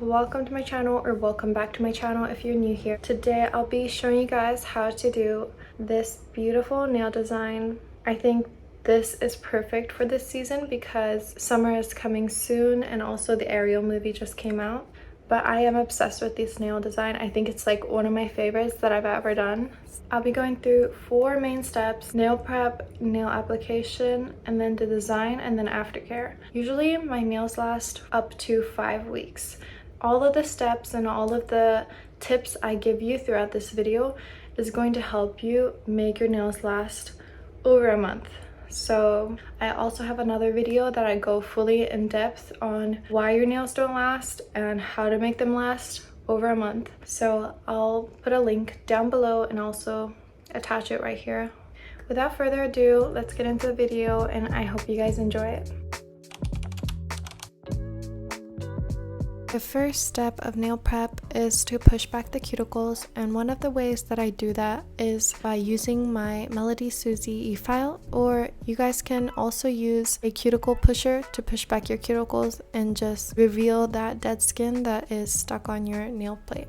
Welcome to my channel, or welcome back to my channel if you're new here. Today I'll be showing you guys how to do this beautiful nail design. I think this is perfect for this season because summer is coming soon and also the Ariel movie just came out. But I am obsessed with this nail design. I think it's like one of my favorites that I've ever done. I'll be going through 4 main steps: nail prep, nail application, and then the design, and then aftercare. Usually my nails last up to 5 weeks. All of the steps and all of the tips I give you throughout this video is going to help you make your nails last over a month. So I also have another video that I go fully in depth on why your nails don't last and how to make them last over a month. So I'll put a link down below and also attach it right here. Without further ado, let's get into the video and I hope you guys enjoy it. The first step of nail prep is to push back the cuticles, and one of the ways that I do that is by using my Melody Susie e-file, or you guys can also use a cuticle pusher to push back your cuticles and just reveal that dead skin that is stuck on your nail plate.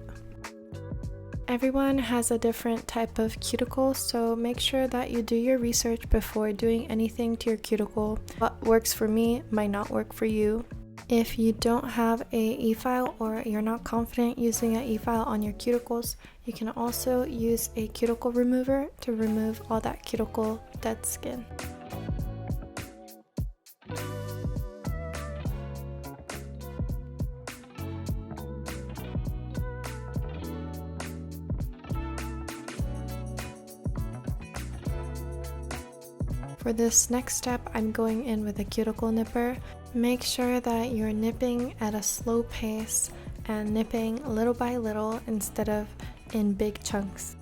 Everyone has a different type of cuticle, so make sure that you do your research before doing anything to your cuticle. What works for me might not work for you. If you don't have a e-file or you're not confident using an e-file on your cuticles, you can also use a cuticle remover to remove all that cuticle dead skin. For this next step, I'm going in with a cuticle nipper. Make sure that you're nipping at a slow pace and nipping little by little instead of in big chunks.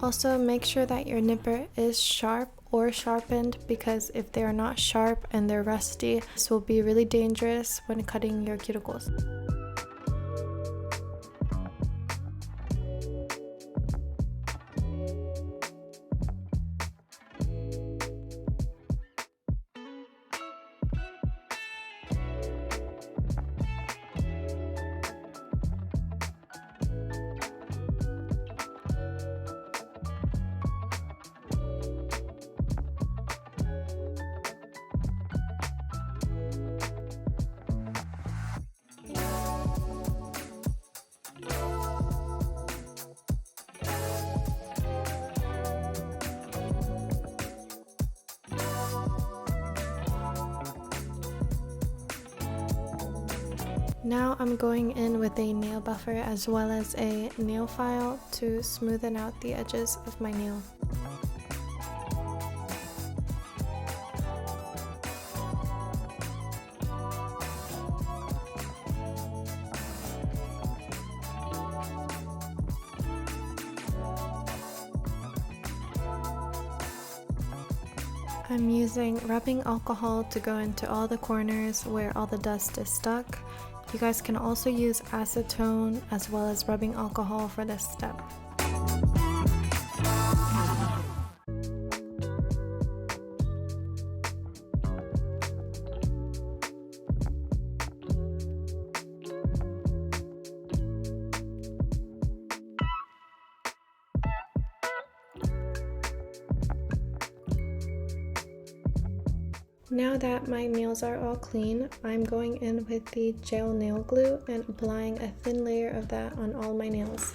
Also, make sure that your nipper is sharp or sharpened, because if they are not sharp and they're rusty, this will be really dangerous when cutting your cuticles. Now I'm going in with a nail buffer as well as a nail file to smoothen out the edges of my nail. I'm using rubbing alcohol to go into all the corners where all the dust is stuck. You guys can also use acetone as well as rubbing alcohol for this step. Now that my nails are all clean, I'm going in with the gel nail glue and applying a thin layer of that on all my nails.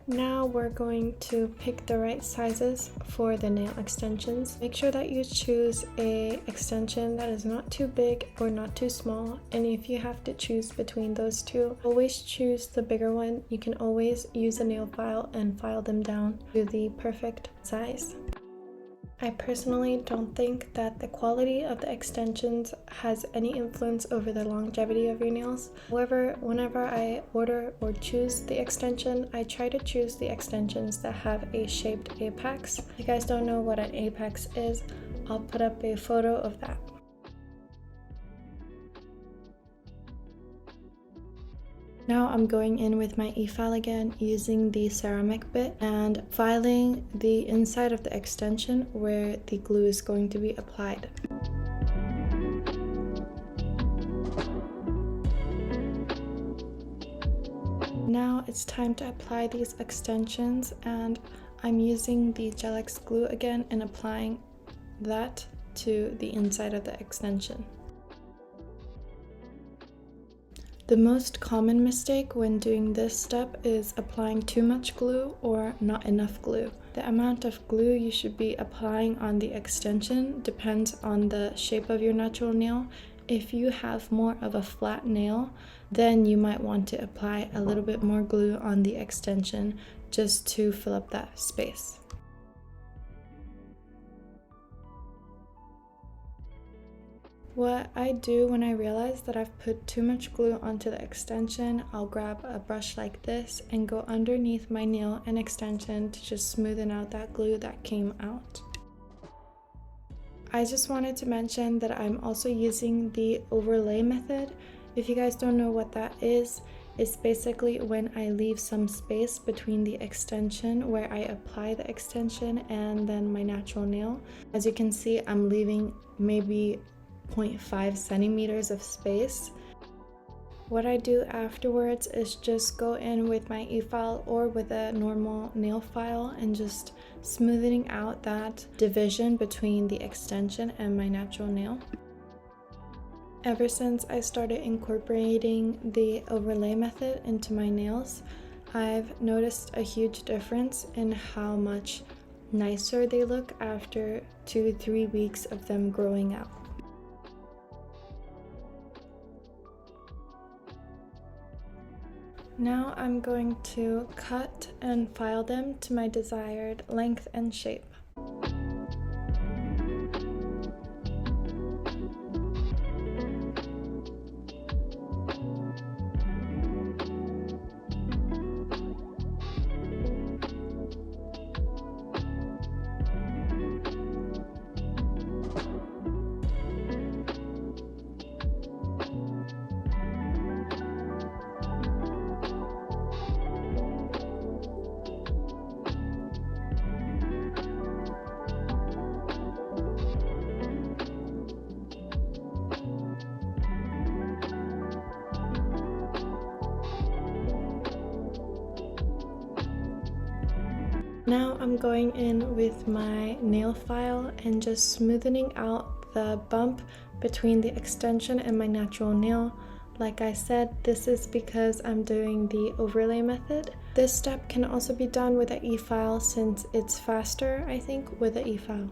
Now we're going to pick the right sizes for the nail extensions. Make sure that you choose a extension that is not too big or not too small, and if you have to choose between those two, always choose the bigger one. You can always use a nail file and file them down to the perfect size. I personally don't think that the quality of the extensions has any influence over the longevity of your nails. However, whenever I order or choose the extension, I try to choose the extensions that have a shaped apex. If you guys don't know what an apex is, I'll put up a photo of that. Now I'm going in with my e-file again using the ceramic bit and filing the inside of the extension where the glue is going to be applied. Now it's time to apply these extensions, and I'm using the Gel-X glue again and applying that to the inside of the extension. The most common mistake when doing this step is applying too much glue or not enough glue. The amount of glue you should be applying on the extension depends on the shape of your natural nail. If you have more of a flat nail, then you might want to apply a little bit more glue on the extension just to fill up that space. What I do when I realize that I've put too much glue onto the extension, I'll grab a brush like this and go underneath my nail and extension to just smoothen out that glue that came out. I just wanted to mention that I'm also using the overlay method. If you guys don't know what that is, it's basically when I leave some space between the extension where I apply the extension and then my natural nail. As you can see, I'm leaving maybe 0.5 centimeters of space. What I do afterwards is just go in with my e-file or with a normal nail file and just smoothing out that division between the extension and my natural nail. Ever since I started incorporating the overlay method into my nails, I've noticed a huge difference in how much nicer they look after 2-3 weeks of them growing out. Now I'm going to cut and file them to my desired length and shape. Now I'm going in with my nail file and just smoothing out the bump between the extension and my natural nail. Like I said, this is because I'm doing the overlay method. This step can also be done with an e-file since it's faster, I think, with an e-file.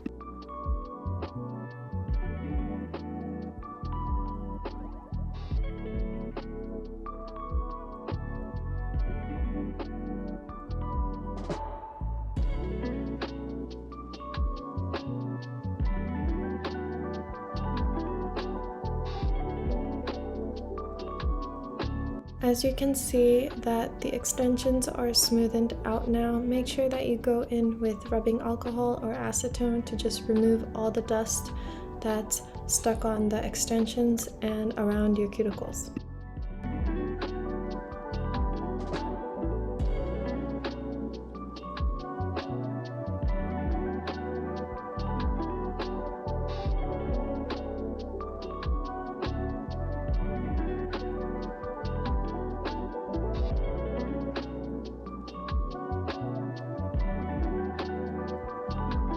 As you can see that the extensions are smoothened out now, make sure that you go in with rubbing alcohol or acetone to just remove all the dust that's stuck on the extensions and around your cuticles.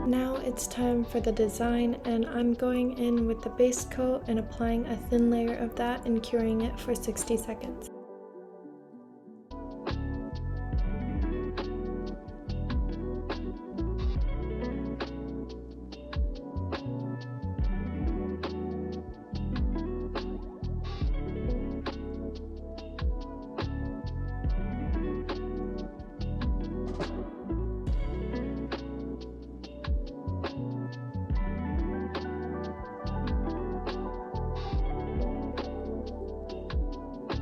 Now it's time for the design, and I'm going in with the base coat and applying a thin layer of that and curing it for 60 seconds.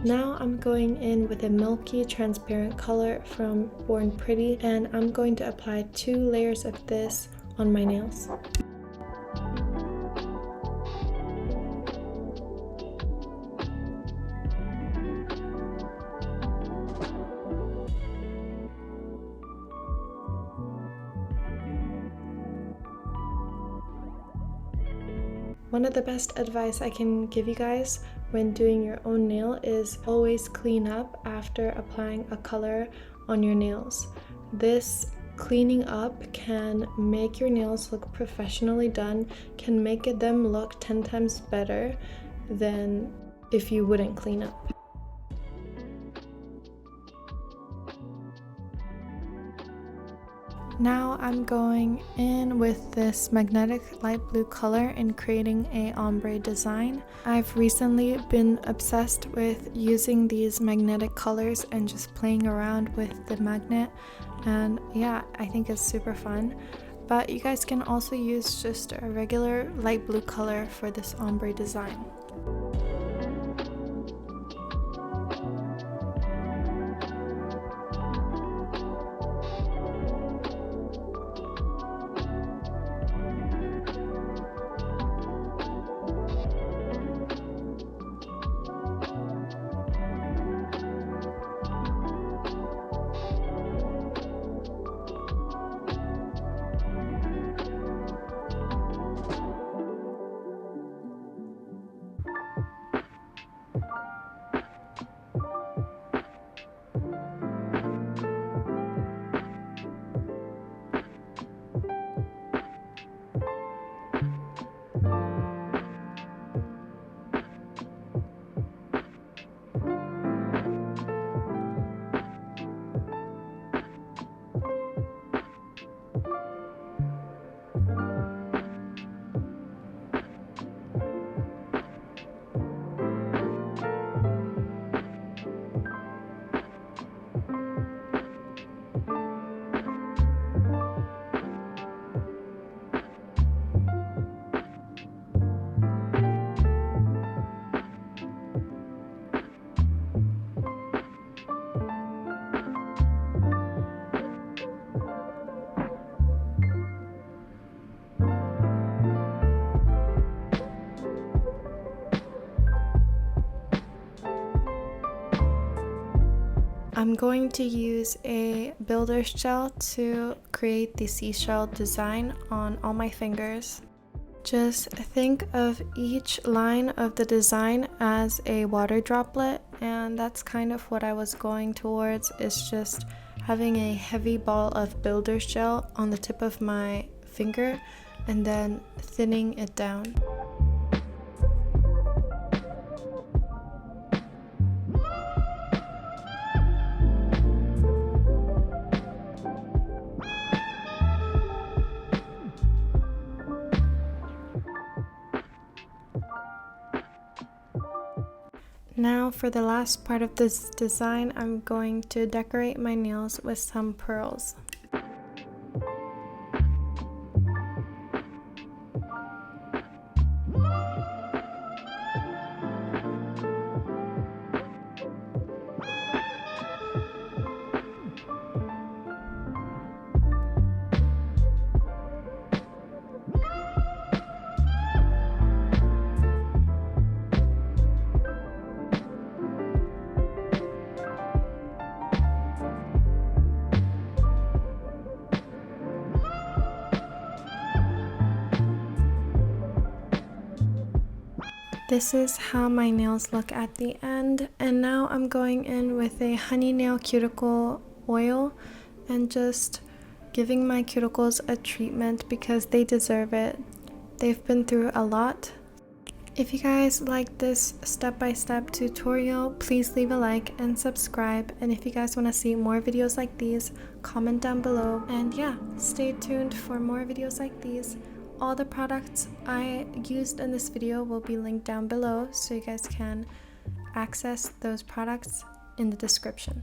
Now I'm going in with a milky transparent color from Born Pretty, and I'm going to apply 2 layers of this on my nails. One of the best advice I can give you guys when doing your own nail is always clean up after applying a color on your nails. This cleaning up can make your nails look professionally done, can make them look 10 times better than if you wouldn't clean up. Now I'm going in with this magnetic light blue color and creating a ombre design. I've recently been obsessed with using these magnetic colors and just playing around with the magnet, and yeah, I think it's super fun. But you guys can also use just a regular light blue color for this ombre design. I'm going to use a builder's gel to create the seashell design on all my fingers. Just think of each line of the design as a water droplet, and that's kind of what I was going towards, is just having a heavy ball of builder's gel on the tip of my finger and then thinning it down. Now for the last part of this design, I'm going to decorate my nails with some pearls. This is how my nails look at the end, and now I'm going in with a honey nail cuticle oil and just giving my cuticles a treatment because they deserve it. They've been through a lot. If you guys like this step-by-step tutorial, please leave a like and subscribe, and if you guys want to see more videos like these, comment down below, and yeah, stay tuned for more videos like these. All the products I used in this video will be linked down below, so you guys can access those products in the description.